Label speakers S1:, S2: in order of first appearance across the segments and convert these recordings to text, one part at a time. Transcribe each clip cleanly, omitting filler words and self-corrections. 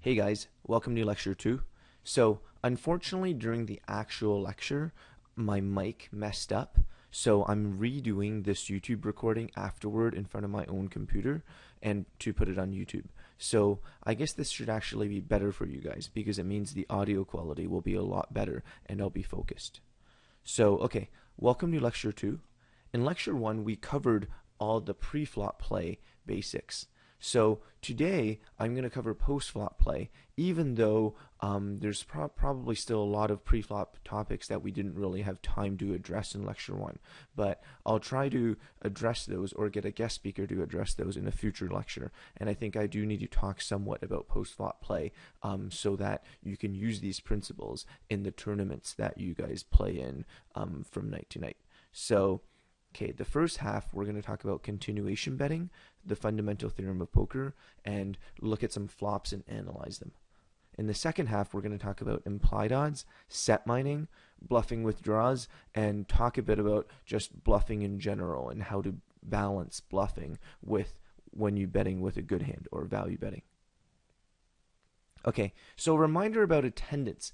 S1: Hey guys, welcome to lecture 2. So, unfortunately during the actual lecture, my mic messed up, so I'm redoing this YouTube recording afterward in front of my own computer and to put it on YouTube. So, I guess this should actually be better for you guys because it means the audio quality will be a lot better and I'll be focused. So, okay, welcome to lecture 2. In lecture 1, we covered all the pre-flop play basics. So today I'm going to cover post-flop play, even though there's probably still a lot of pre-flop topics that we didn't really have time to address in lecture 1. But I'll try to address those or get a guest speaker to address those in a future lecture. And I think I do need to talk somewhat about post-flop play so that you can use these principles in the tournaments that you guys play in from night to night. So okay, the first half we're going to talk about continuation betting, the fundamental theorem of poker, and look at some flops and analyze them. In the second half we're going to talk about implied odds, set mining, bluffing with draws, and talk a bit about just bluffing in general and how to balance bluffing with when you're betting with a good hand or value betting. Okay, so a reminder about attendance.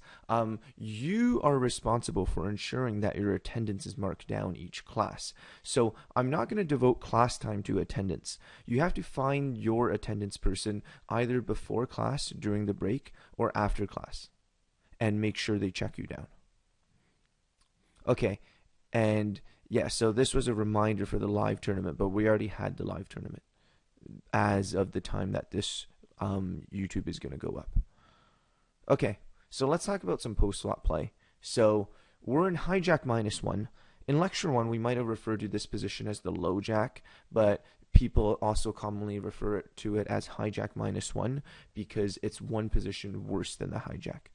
S1: You are responsible for ensuring that your attendance is marked down each class. So I'm not going to devote class time to attendance. You have to find your attendance person either before class, during the break, or after class, and make sure they check you down. Okay, and yeah, so this was a reminder for the live tournament, but we already had the live tournament as of the time that this YouTube is going to go up. Okay, so let's talk about some post-flop play. So we're in hijack -1. In lecture 1, we might have referred to this position as the low jack, but people also commonly refer to it as hijack -1 because it's one position worse than the hijack.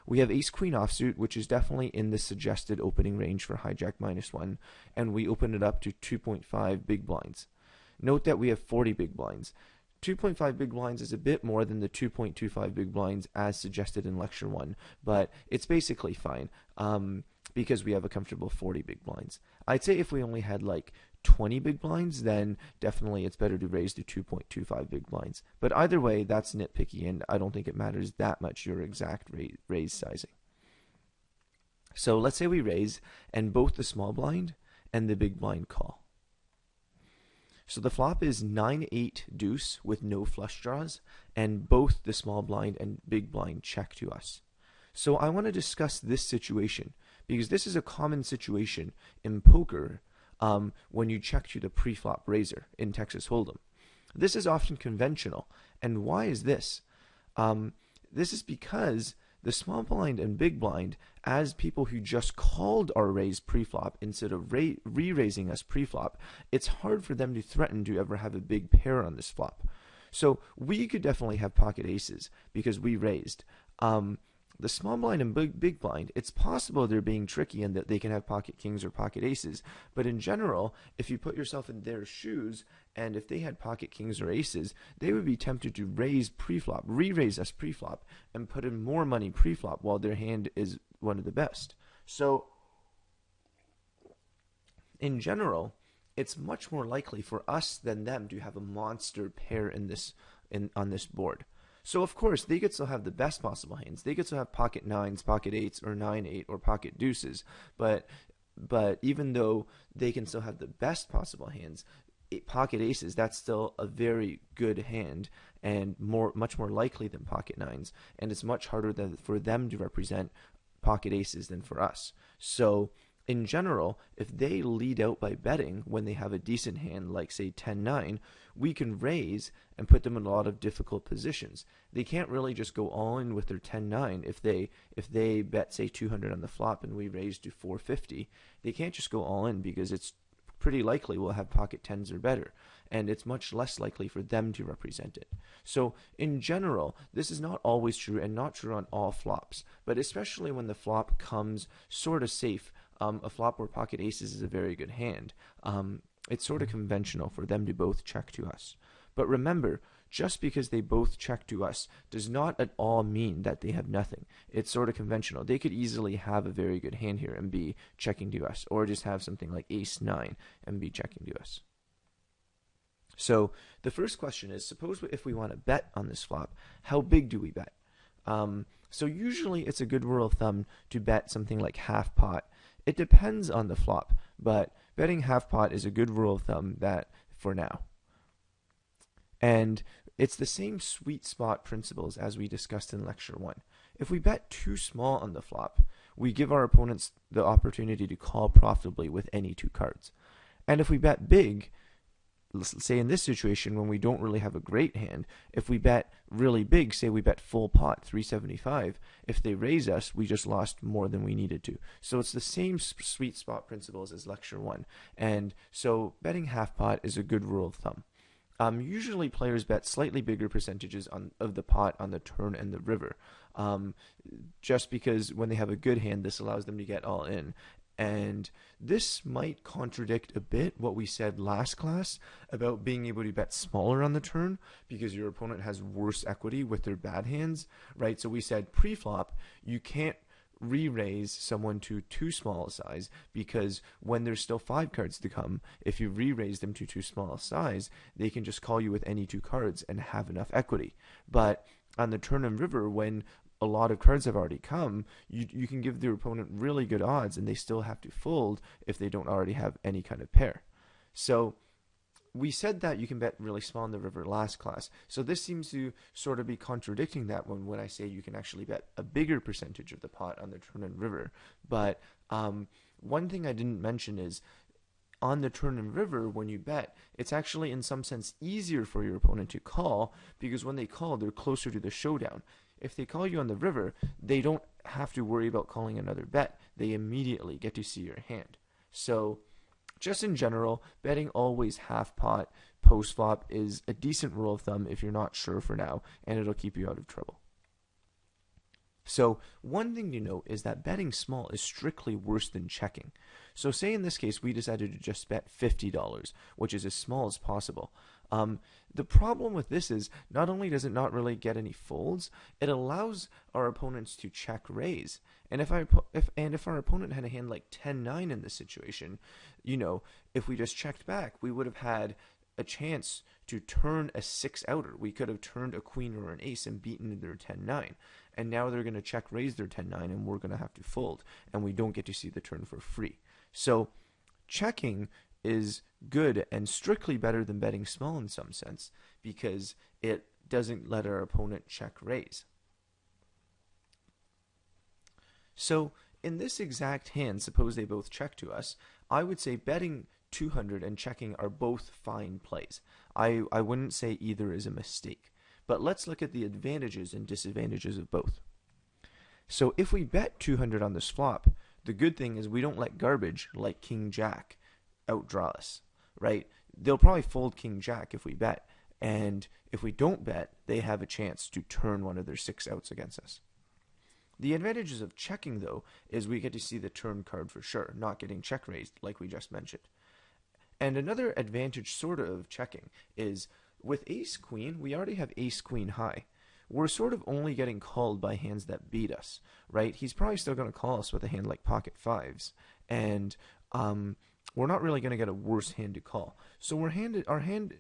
S1: We have ace-queen offsuit, which is definitely in the suggested opening range for hijack -1, and we open it up to 2.5 big blinds. Note that we have 40 big blinds. 2.5 big blinds is a bit more than the 2.25 big blinds as suggested in lecture 1, but it's basically fine because we have a comfortable 40 big blinds. I'd say if we only had like 20 big blinds, then definitely it's better to raise to 2.25 big blinds. But either way, that's nitpicky, and I don't think it matters that much your exact raise sizing. So let's say we raise, and both the small blind and the big blind call. So the flop is 9-8 deuce with no flush draws, and both the small blind and big blind check to us. So I want to discuss this situation because this is a common situation in poker when you check to the pre-flop raiser in Texas Hold'em. This is often conventional, and why is this? This is because the small blind and big blind, as people who just called our raise pre-flop instead of re-raising us pre-flop, it's hard for them to threaten to ever have a big pair on this flop. So we could definitely have pocket aces because we raised. The small blind and big blind, it's possible they're being tricky and that they can have pocket kings or pocket aces. But in general, if you put yourself in their shoes, and if they had pocket kings or aces, they would be tempted to raise pre-flop, re-raise us pre-flop, and put in more money pre-flop while their hand is one of the best. So, in general, it's much more likely for us than them to have a monster pair on this board. So of course, they could still have the best possible hands. They could still have pocket nines, pocket eights, or 9-8, or pocket deuces. But even though they can still have the best possible hands, pocket aces, that's still a very good hand and much more likely than pocket nines. And it's much harder for them to represent pocket aces than for us. So in general, if they lead out by betting when they have a decent hand, like say 10-9, we can raise and put them in a lot of difficult positions. They can't really just go all in with their 10-9 if they bet say 200 on the flop and we raise to 450. They can't just go all in because it's pretty likely we'll have pocket tens or better, and it's much less likely for them to represent it. So in general, this is not always true and not true on all flops, but especially when the flop comes sort of safe. A flop where pocket aces is a very good hand. It's sort of conventional for them to both check to us. But remember, just because they both check to us does not at all mean that they have nothing. It's sort of conventional. They could easily have a very good hand here and be checking to us, or just have something like ace-9 and be checking to us. So the first question is, suppose if we want to bet on this flop, how big do we bet? So usually it's a good rule of thumb to bet something like half pot. It depends on the flop, but betting half pot is a good rule of thumb that for now. And it's the same sweet spot principles as we discussed in lecture 1. If we bet too small on the flop, we give our opponents the opportunity to call profitably with any 2 cards. And if we bet big, let's say in this situation when we don't really have a great hand, if we bet really big, say we bet full pot 375, if they raise us, we just lost more than we needed to. So it's the same sweet spot principles as lecture 1. And so betting half pot is a good rule of thumb. Usually players bet slightly bigger percentages of the pot on the turn and the river, just because when they have a good hand, this allows them to get all in. And this might contradict a bit what we said last class about being able to bet smaller on the turn because your opponent has worse equity with their bad hands, right? So we said pre-flop, you can't re-raise someone to too small a size because when there's still 5 cards to come, if you re-raise them to too small a size, they can just call you with any 2 cards and have enough equity. But on the turn and river, when a lot of cards have already come, you can give their opponent really good odds and they still have to fold if they don't already have any kind of pair. So we said that you can bet really small in the river last class. So this seems to sort of be contradicting that when I say you can actually bet a bigger percentage of the pot on the turn and river. But one thing I didn't mention is on the turn and river, when you bet, it's actually in some sense easier for your opponent to call because when they call, they're closer to the showdown. If they call you on the river, they don't have to worry about calling another bet. They immediately get to see your hand. So just in general, betting always half pot post flop is a decent rule of thumb if you're not sure for now, and it'll keep you out of trouble. So one thing to note is that betting small is strictly worse than checking. So say in this case we decided to just bet $50, which is as small as possible. The problem with this is not only does it not really get any folds, it allows our opponents to check raise. And if our opponent had a hand like 10-9 in this situation, if we just checked back, we would have had a chance to turn a 6-outer. We could have turned a queen or an ace and beaten their 10-9. And now they're going to check raise their 10-9 and we're going to have to fold. And we don't get to see the turn for free. So checking is good and strictly better than betting small in some sense because it doesn't let our opponent check raise. So in this exact hand, suppose they both check to us, I would say betting 200 and checking are both fine plays. I wouldn't say either is a mistake. But let's look at the advantages and disadvantages of both. So if we bet 200 on this flop, the good thing is we don't let garbage like King Jack outdraw us, right? They'll probably fold King Jack if we bet, and if we don't bet, they have a chance to turn one of their 6 outs against us. The advantages of checking, though, is we get to see the turn card for sure, not getting check raised like we just mentioned. And another advantage sort of checking is with ace-queen, we already have ace-queen high. We're sort of only getting called by hands that beat us, right? He's probably still going to call us with a hand like pocket fives, and we're not really going to get a worse hand to call. So our hand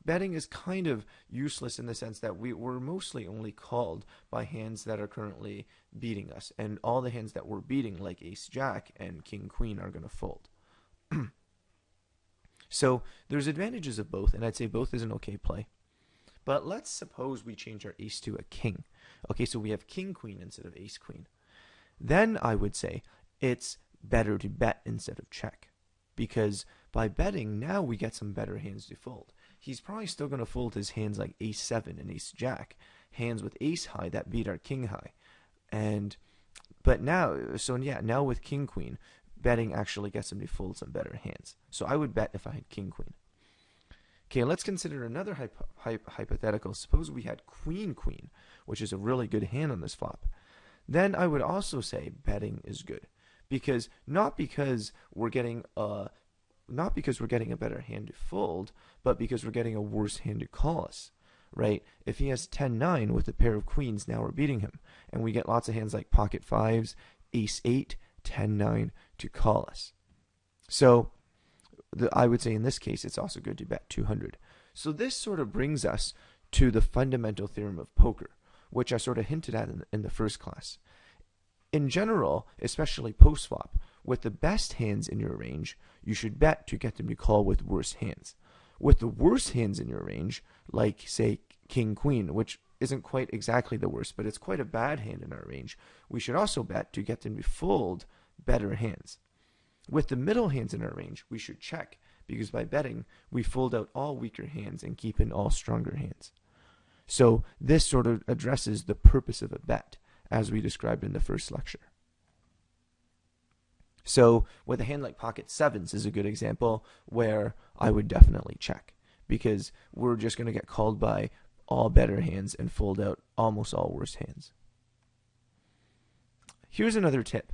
S1: betting is kind of useless in the sense that we're mostly only called by hands that are currently beating us, and all the hands that we're beating, like ace-jack and king-queen, are going to fold. So there's advantages of both, and I'd say both is an okay play. But let's suppose we change our ace to a king. Okay, so we have king-queen instead of ace-queen. Then I would say it's better to bet instead of check. Because by betting, now we get some better hands to fold. He's probably still going to fold his hands like ace-7 and ace-jack, hands with ace-high that beat our king-high. But now with king-queen, betting actually gets him to fold some better hands. So I would bet if I had king-queen. Okay, let's consider another hypothetical. Suppose we had queen-queen, which is a really good hand on this flop. Then I would also say betting is good, because not because we're getting a better hand to fold, but because we're getting a worse hand to call us, right? If he has 10-9 with a pair of queens, now we're beating him, and we get lots of hands like pocket fives, ace-8, 10-9 to call us. So I would say in this case it's also good to bet 200. So this sort of brings us to the fundamental theorem of poker, which I sort of hinted at in the first class. In general, especially post-flop, with the best hands in your range, you should bet to get them to call with worse hands. With the worst hands in your range, like, say, king-queen, which isn't quite exactly the worst, but it's quite a bad hand in our range, we should also bet to get them to fold better hands. With the middle hands in our range, we should check, because by betting, we fold out all weaker hands and keep in all stronger hands. So this sort of addresses the purpose of a bet, as we described in the first lecture. So with a hand like pocket sevens is a good example where I would definitely check, because we're just going to get called by all better hands and fold out almost all worse hands. Here's another tip.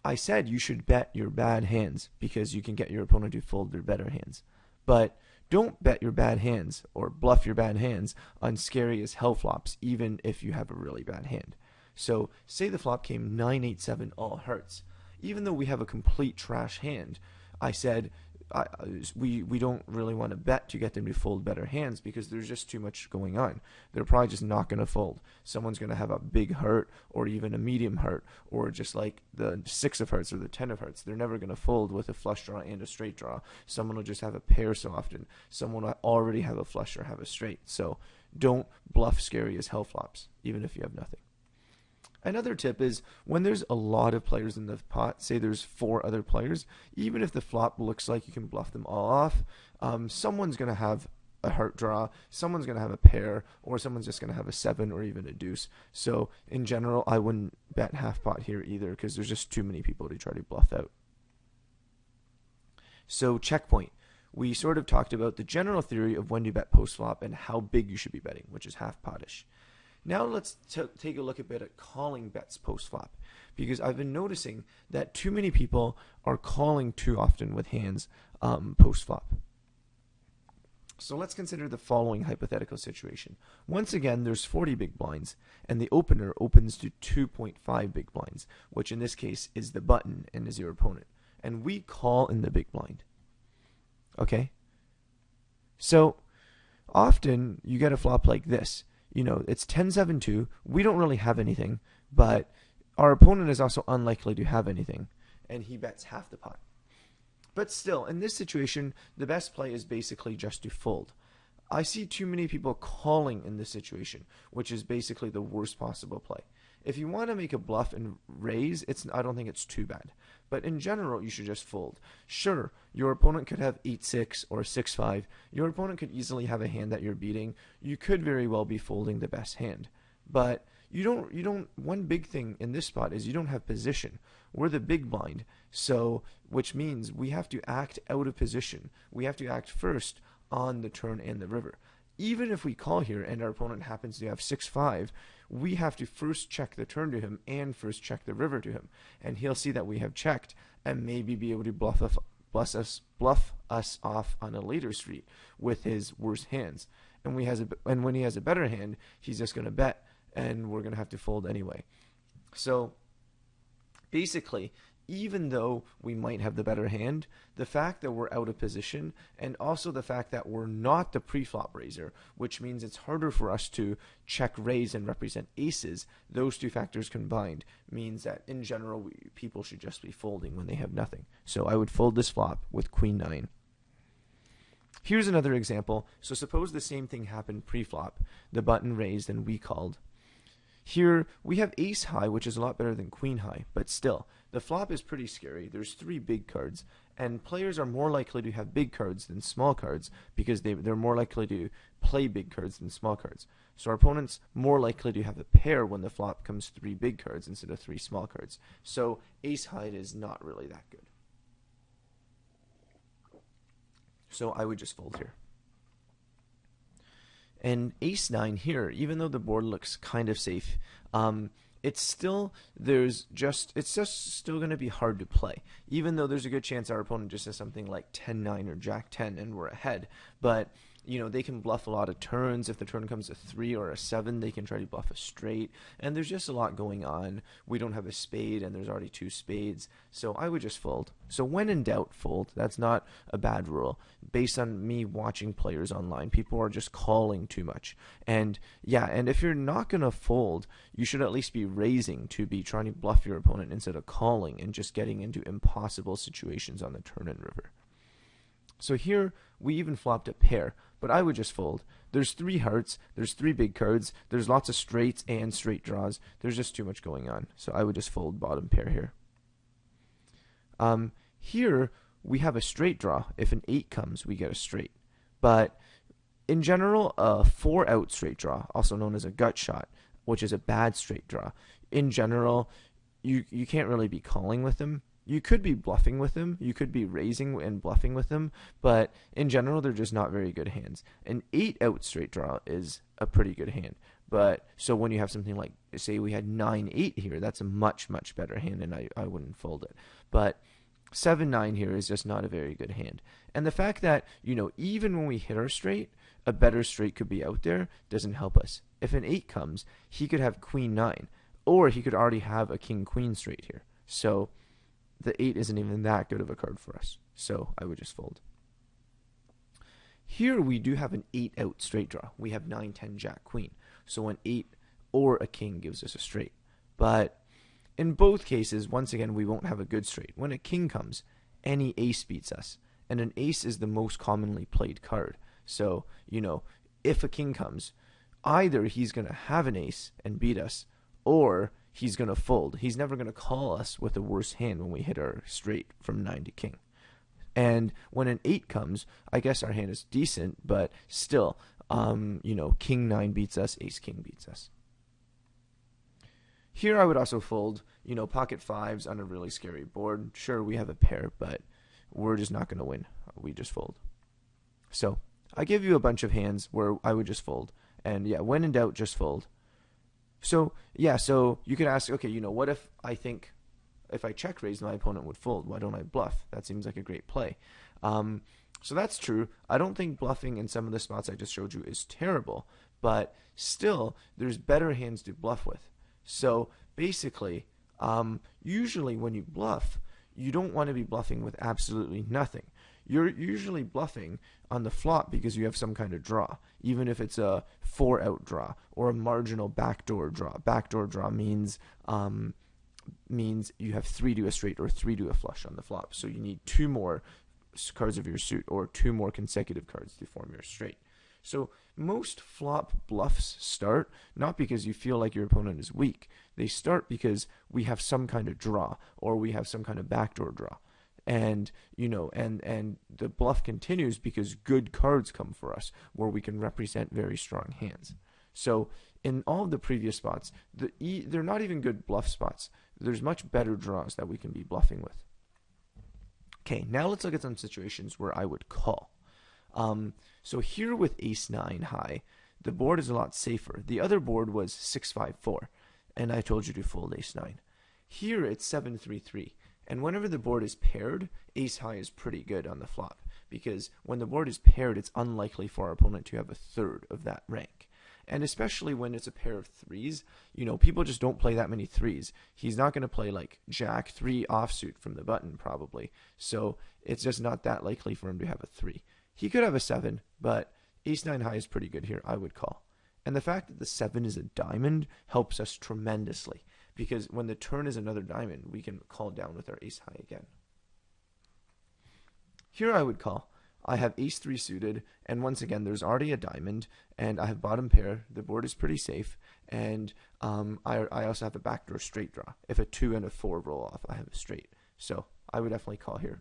S1: I said you should bet your bad hands because you can get your opponent to fold their better hands. But don't bet your bad hands or bluff your bad hands on scary as hell flops, even if you have a really bad hand. So say the flop came 9-8-7 all hearts. Even though we have a complete trash hand, I said we don't really want to bet to get them to fold better hands because there's just too much going on. They're probably just not going to fold. Someone's going to have a big heart or even a medium heart, or just like the 6 of hearts or the 10 of hearts. They're never going to fold with a flush draw and a straight draw. Someone will just have a pair so often. Someone will already have a flush or have a straight. So don't bluff scary as hell flops, even if you have nothing. Another tip is when there's a lot of players in the pot, say there's 4 other players, even if the flop looks like you can bluff them all off, someone's going to have a heart draw, someone's going to have a pair, or someone's just going to have a 7 or even a deuce. So in general, I wouldn't bet half pot here either because there's just too many people to try to bluff out. So checkpoint. We sort of talked about the general theory of when to bet post flop and how big you should be betting, which is half potish. Now let's take a look a bit at calling bets post-flop, because I've been noticing that too many people are calling too often with hands post-flop. So let's consider the following hypothetical situation. Once again, there's 40 big blinds, and the opener opens to 2.5 big blinds, which in this case is the button and is your opponent. And we call in the big blind. Okay? So often you get a flop like this. You know, it's 10-7-2. We don't really have anything, but our opponent is also unlikely to have anything, and he bets half the pot. But still, in this situation, the best play is basically just to fold. I see too many people calling in this situation, which is basically the worst possible play. If you want to make a bluff and raise, I don't think it's too bad. But in general, you should just fold. Sure, your opponent could have 8-6 or 6-5. Your opponent could easily have a hand that you're beating. You could very well be folding the best hand. But one big thing in this spot is you don't have position. We're the big blind, which means we have to act out of position. We have to act first on the turn and the river. Even if we call here and our opponent happens to have 6-5, we have to first check the turn to him and first check the river to him. And he'll see that we have checked and maybe be able to bluff us off on a later street with his worst hands. And when he has a better hand, he's just going to bet and we're going to have to fold anyway. So basically, even though we might have the better hand, the fact that we're out of position and also the fact that we're not the pre-flop raiser, which means it's harder for us to check raise and represent aces, those two factors combined means that in general people should just be folding when they have nothing. So I would fold this flop with queen 9. Here's another example. So suppose the same thing happened pre-flop, the button raised and we called. Here we have ace high, which is a lot better than queen high, but still, the flop is pretty scary. There's 3 big cards, and players are more likely to have big cards than small cards because they're more likely to play big cards than small cards. So our opponent's more likely to have a pair when the flop comes 3 big cards instead of 3 small cards. So ace high is not really that good. So I would just fold here. And ace 9 here, even though the board looks kind of safe, it's just still going to be hard to play. Even though there's a good chance our opponent just has something like 10-9 or Jack 10 and we're ahead. But they can bluff a lot of turns. If the turn comes a 3 or a 7, they can try to bluff a straight. And there's just a lot going on. We don't have a spade, and there's already 2 spades. So I would just fold. So when in doubt, fold. That's not a bad rule. Based on me watching players online, people are just calling too much. And yeah, and if you're not going to fold, you should at least be raising to be trying to bluff your opponent instead of calling and just getting into impossible situations on the turn and river. So here, we even flopped a pair, but I would just fold. There's 3 hearts, there's 3 big cards, there's lots of straights and straight draws. There's just too much going on, so I would just fold bottom pair here. Here, we have a straight draw. If an 8 comes, we get a straight. But in general, a 4-out straight draw, also known as a gut shot, which is a bad straight draw. In general, you can't really be calling with them. You could be bluffing with them, you could be raising and bluffing with them, but in general, they're just not very good hands. An 8-out straight draw is a pretty good hand. But so when you have something like, say we had 9-8 here, that's a much, much better hand, and I wouldn't fold it. But 7-9 here is just not a very good hand. And the fact that, even when we hit our straight, a better straight could be out there doesn't help us. If an 8 comes, he could have Queen 9, or he could already have a King Queen straight here. So the 8 isn't even that good of a card for us. So I would just fold. Here we do have an 8-out straight draw. We have 9, 10, Jack, Queen. So an 8 or a King gives us a straight. But in both cases, once again, we won't have a good straight. When a King comes, any ace beats us. And an ace is the most commonly played card. So, if a King comes, either he's going to have an ace and beat us, or he's going to fold. He's never going to call us with a worse hand when we hit our straight from 9 to King. And when an 8 comes, I guess our hand is decent, but still, King 9 beats us, Ace King beats us. Here I would also fold, pocket 5s on a really scary board. Sure, we have a pair, but we're just not going to win. We just fold. So I give you a bunch of hands where I would just fold. And yeah, when in doubt, just fold. So yeah, so you could ask, okay, what if I think if I check raise, my opponent would fold? Why don't I bluff? That seems like a great play. So that's true. I don't think bluffing in some of the spots I just showed you is terrible, but still, there's better hands to bluff with. So basically, usually when you bluff, you don't want to be bluffing with absolutely nothing. You're usually bluffing on the flop because you have some kind of draw, even if it's a 4-out draw or a marginal backdoor draw. Backdoor draw means you have 3 to a straight or 3 to a flush on the flop. So you need 2 more cards of your suit or 2 more consecutive cards to form your straight. So most flop bluffs start not because you feel like your opponent is weak. They start because we have some kind of draw or we have some kind of backdoor draw. And and the bluff continues because good cards come for us where we can represent very strong hands. So in all of the previous spots, they're not even good bluff spots. There's much better draws that we can be bluffing with. Okay, now let's look at some situations where I would call. So here with ace 9 high, the board is a lot safer. The other board was 6-5-4, and I told you to fold ace 9. Here it's 7-3-3. And whenever the board is paired, ace high is pretty good on the flop, because when the board is paired, it's unlikely for our opponent to have a third of that rank. And especially when it's a pair of 3s, people just don't play that many 3s. He's not going to play like Jack 3 offsuit from the button probably, so it's just not that likely for him to have a 3. He could have a 7, but ace 9 high is pretty good here. I would call. And the fact that the 7 is a diamond helps us tremendously, because when the turn is another diamond, we can call down with our ace high again. Here I would call. I have ace 3 suited, and once again, there's already a diamond, and I have bottom pair. The board is pretty safe, and I also have a backdoor straight draw. If a 2 and a 4 roll off, I have a straight. So I would definitely call here.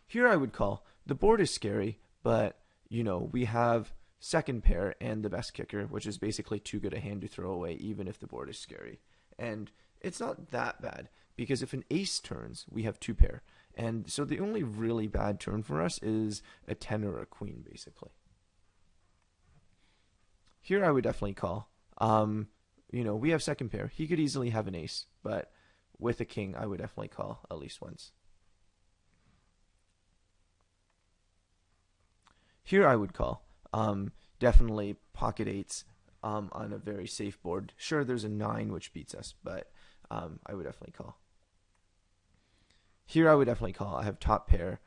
S1: Here I would call. The board is scary, but, we have second pair and the best kicker, which is basically too good a hand to throw away even if the board is scary. And it's not that bad, because if an ace turns, we have 2 pair. And so the only really bad turn for us is a 10 or a queen, basically. Here I would definitely call. We have second pair. He could easily have an ace, but with a king, I would definitely call at least once. Here I would call. Definitely pocket eights on a very safe board. Sure, there's a 9 which beats us, but I would definitely call. Here I would definitely call. I have top pair,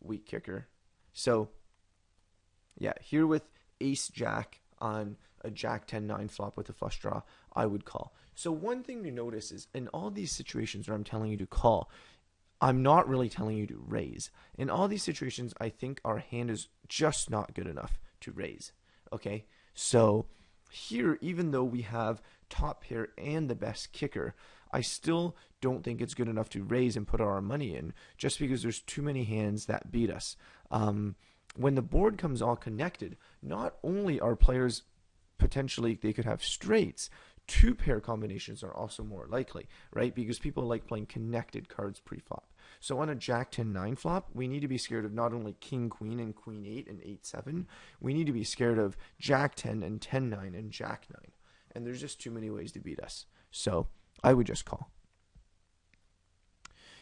S1: weak kicker. So yeah, here with ace jack on a jack 10-9 flop with a flush draw, I would call. So one thing to notice is in all these situations where I'm telling you to call, I'm not really telling you to raise. In all these situations, I think our hand is just not good enough to raise. Okay, so here, even though we have top pair and the best kicker, I still don't think it's good enough to raise and put our money in, just because there's too many hands that beat us. When the board comes all connected, not only are players potentially, they could have straights, two pair combinations are also more likely, right? Because people like playing connected cards pre-flop. So on a jack 10-9 flop, we need to be scared of not only king queen and queen 8 and 8-7, we need to be scared of jack 10 and 10-9 and jack 9. And there's just too many ways to beat us. So I would just call.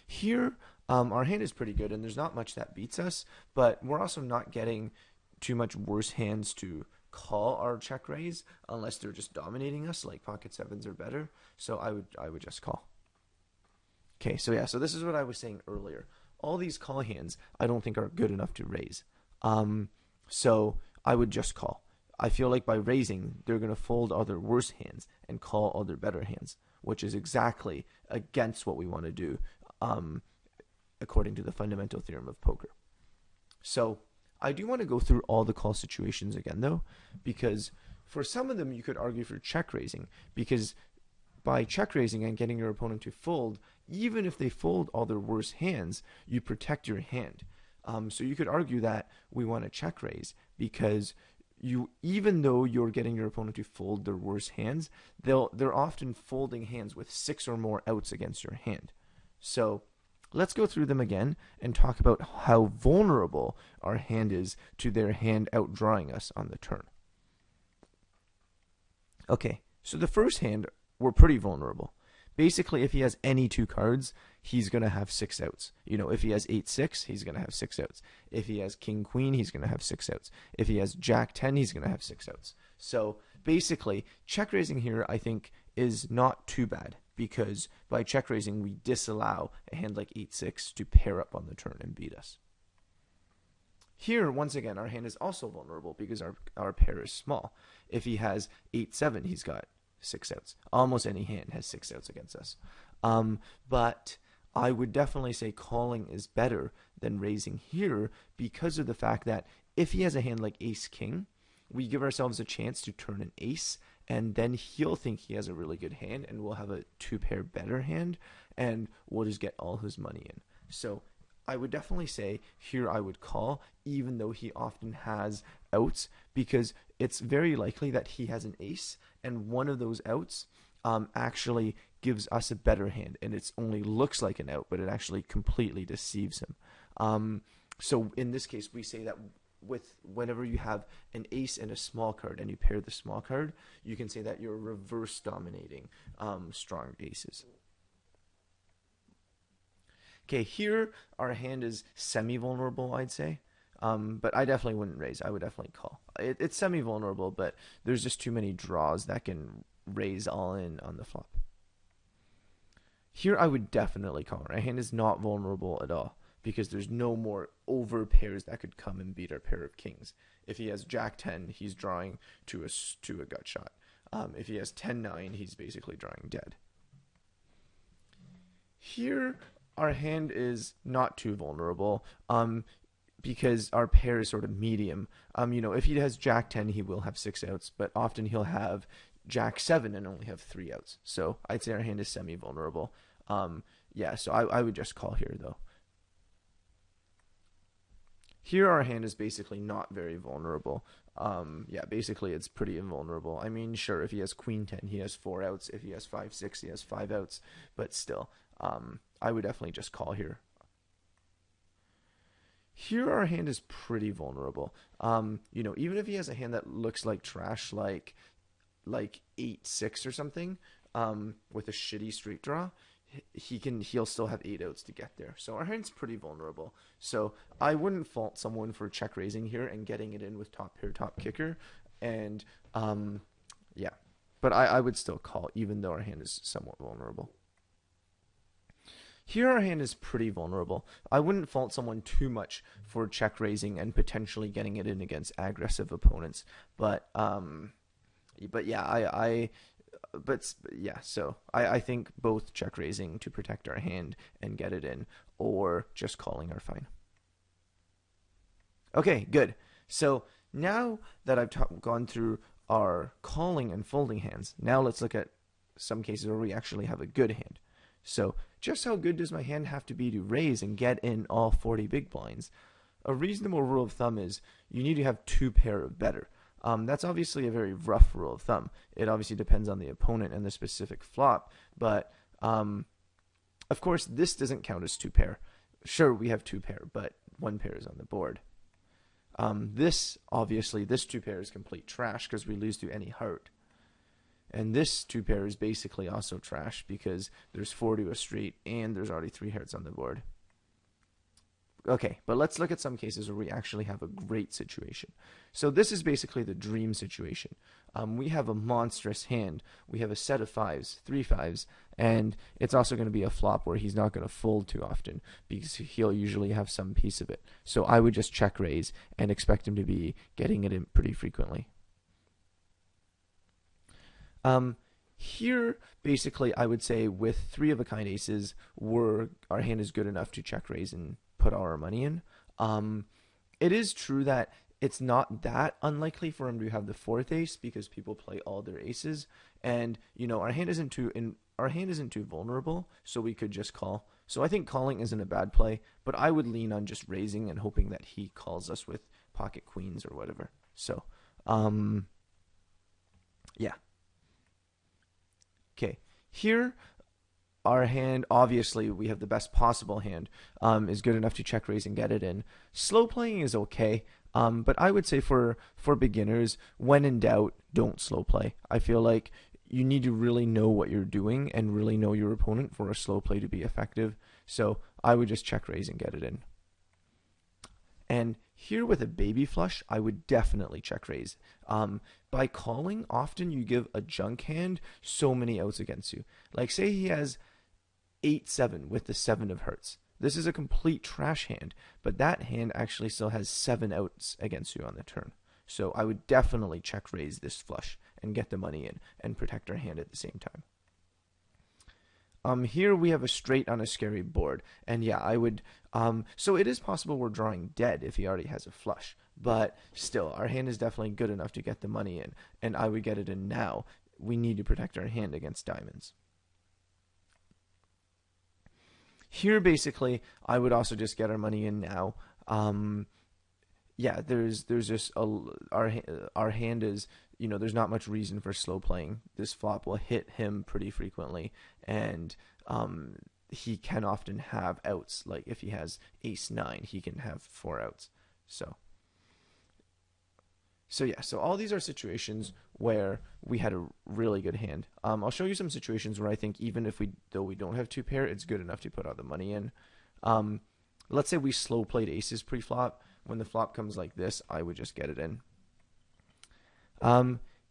S1: Here, our hand is pretty good, and there's not much that beats us, but we're also not getting too much worse hands to call our check raise unless they're just dominating us, like pocket sevens or better. So I would just call. Okay, so yeah, so this is what I was saying earlier. All these call hands I don't think are good enough to raise. So I would just call. I feel like by raising, they're going to fold other worse hands and call other better hands, which is exactly against what we want to do, according to the fundamental theorem of poker. So I do want to go through all the call situations again, though, because for some of them you could argue for check raising, because by check raising and getting your opponent to fold, even if they fold all their worst hands, you protect your hand. So you could argue that we want to check raise because even though you're getting your opponent to fold their worst hands, they're often folding hands with 6 or more outs against your hand. So let's go through them again and talk about how vulnerable our hand is to their hand outdrawing us on the turn. Okay, so the first hand, we're pretty vulnerable. Basically, if he has any 2 cards, he's going to have 6 outs. You know, if he has 8-6, he's going to have 6 outs. If he has king-queen, he's going to have 6 outs. If he has jack-10, he's going to have 6 outs. So basically, check raising here, I think, is not too bad, because by check raising, we disallow a hand like 8-6 to pair up on the turn and beat us. Here, once again, our hand is also vulnerable because our pair is small. If he has 8-7, he's got 6 outs. Almost any hand has 6 outs against us. But I would definitely say calling is better than raising here because of the fact that if he has a hand like ace-king, we give ourselves a chance to turn an ace, and then he'll think he has a really good hand, and we'll have a 2-pair better hand, and we'll just get all his money in. So I would definitely say here I would call, even though he often has outs, because it's very likely that he has an ace, and one of those outs actually gives us a better hand, and it only looks like an out, but it actually completely deceives him. So in this case, we say that whenever you have an ace and a small card, and you pair the small card, you can say that you're reverse dominating strong aces. Okay, here our hand is semi-vulnerable, I'd say. But I definitely wouldn't raise. I would definitely call. It's semi-vulnerable, but there's just too many draws that can raise all in on the flop. Here I would definitely call. Our hand is not vulnerable at all because there's no more over pairs that could come and beat our pair of kings. If he has jack-10, he's drawing to a gut shot. If he has 10-9, he's basically drawing dead. Here our hand is not too vulnerable. Because our pair is sort of medium. You know, if he has jack-10, he will have 6 outs, but often he'll have jack-7 and only have 3 outs. So I'd say our hand is semi-vulnerable. Yeah, so I would just call here, though. Here our hand is basically not very vulnerable. Yeah, basically it's pretty invulnerable. I mean, sure, if he has queen-10, he has 4 outs. If he has 5-6, he has 5 outs. But still, I would definitely just call here. Here our hand is pretty vulnerable. You know, even if he has a hand that looks like trash, like 8-6 or something, with a shitty straight draw, he'll still have 8 outs to get there. So our hand's pretty vulnerable. So I wouldn't fault someone for check raising here and getting it in with top pair, top kicker, and yeah. But I would still call, even though our hand is somewhat vulnerable. Here our hand is pretty vulnerable. I wouldn't fault someone too much for check raising and potentially getting it in against aggressive opponents. But yeah, so I think both check raising to protect our hand and get it in, or just calling are fine. Okay, good. So now that I've gone through our calling and folding hands, now let's look at some cases where we actually have a good hand. So just how good does my hand have to be to raise and get in all 40 big blinds? A reasonable rule of thumb is you need to have 2 pair or better. That's obviously a very rough rule of thumb. It obviously depends on the opponent and the specific flop, but of course this doesn't count as 2 pair. Sure, we have 2 pair, but 1 pair is on the board. This 2 pair is complete trash because we lose to any heart. And this 2 pair is basically also trash because there's 4 to a straight and there's already 3 hearts on the board. Okay, but let's look at some cases where we actually have a great situation. So this is basically the dream situation. We have a monstrous hand. We have a set of 5s, 3 5s, and it's also going to be a flop where he's not going to fold too often because he'll usually have some piece of it. So I would just check raise and expect him to be getting it in pretty frequently. Here, basically, I would say with 3 of a kind aces, our hand is good enough to check raise and put all our money in. It is true that it's not that unlikely for him to have the 4th ace because people play all their aces, and our hand isn't too vulnerable, so we could just call. So I think calling isn't a bad play, but I would lean on just raising and hoping that he calls us with pocket queens or whatever. So, yeah. Okay, here our hand, obviously we have the best possible hand, is good enough to check raise and get it in. Slow playing is okay, but I would say for beginners, when in doubt, don't slow play. I feel like you need to really know what you're doing and really know your opponent for a slow play to be effective. So I would just check raise and get it in. And here with a baby flush, I would definitely check raise. By calling, often you give a junk hand so many outs against you. Like say he has 8-7 with the 7 of hearts. This is a complete trash hand, but that hand actually still has 7 outs against you on the turn. So I would definitely check raise this flush and get the money in and protect our hand at the same time. Here we have a straight on a scary board, and yeah, I would, so it is possible we're drawing dead if he already has a flush, but still, our hand is definitely good enough to get the money in, and I would get it in now. We need to protect our hand against diamonds. Here, basically, I would also just get our money in now. Yeah, there's just our hand is, there's not much reason for slow playing. This flop will hit him pretty frequently, and he can often have outs. Like if he has ace-9, he can have 4 outs. So yeah, so all these are situations where we had a really good hand. I'll show you some situations where I think even though we don't have 2 pair, it's good enough to put all the money in. Let's say we slow played aces pre-flop. When the flop comes like this, I would just get it in.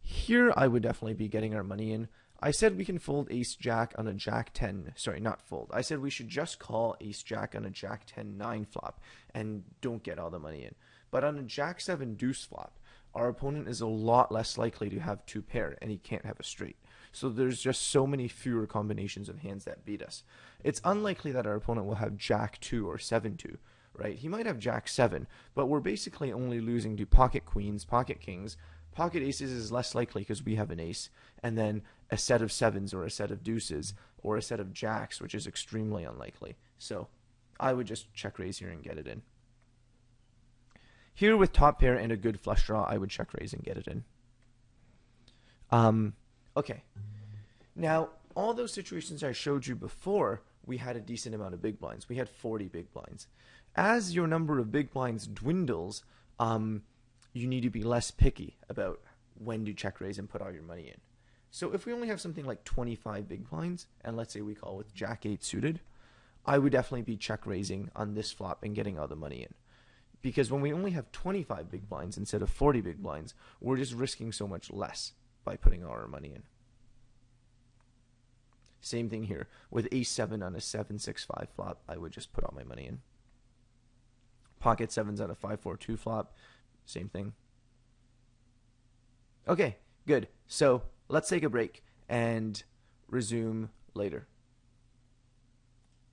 S1: Here I would definitely be getting our money in. I said we can fold ace-jack on a jack-10. Sorry, not fold. I said we should just call ace-jack on a jack-10-9 flop and don't get all the money in. But on a jack-7 deuce flop, our opponent is a lot less likely to have 2 pair, and he can't have a straight. So there's just so many fewer combinations of hands that beat us. It's unlikely that our opponent will have jack-2 or 7-2, right? He might have jack-7, but we're basically only losing to pocket queens, pocket kings. Pocket aces is less likely because we have an ace, and then a set of 7s or a set of deuces or a set of jacks, which is extremely unlikely. So I would just check raise here and get it in. Here with top pair and a good flush draw, I would check raise and get it in. Okay. Now, all those situations I showed you before, we had a decent amount of big blinds. We had 40 big blinds. As your number of big blinds dwindles, you need to be less picky about when to check raise and put all your money in. So if we only have something like 25 big blinds, and let's say we call with Jack 8 suited, I would definitely be check raising on this flop and getting all the money in. Because when we only have 25 big blinds instead of 40 big blinds, we're just risking so much less by putting our money in. Same thing here. With ace-7 on a 7-6-5 flop, I would just put all my money in. Pocket 7s on a 5-4-2 flop, same thing. Okay, good. So let's take a break and resume later.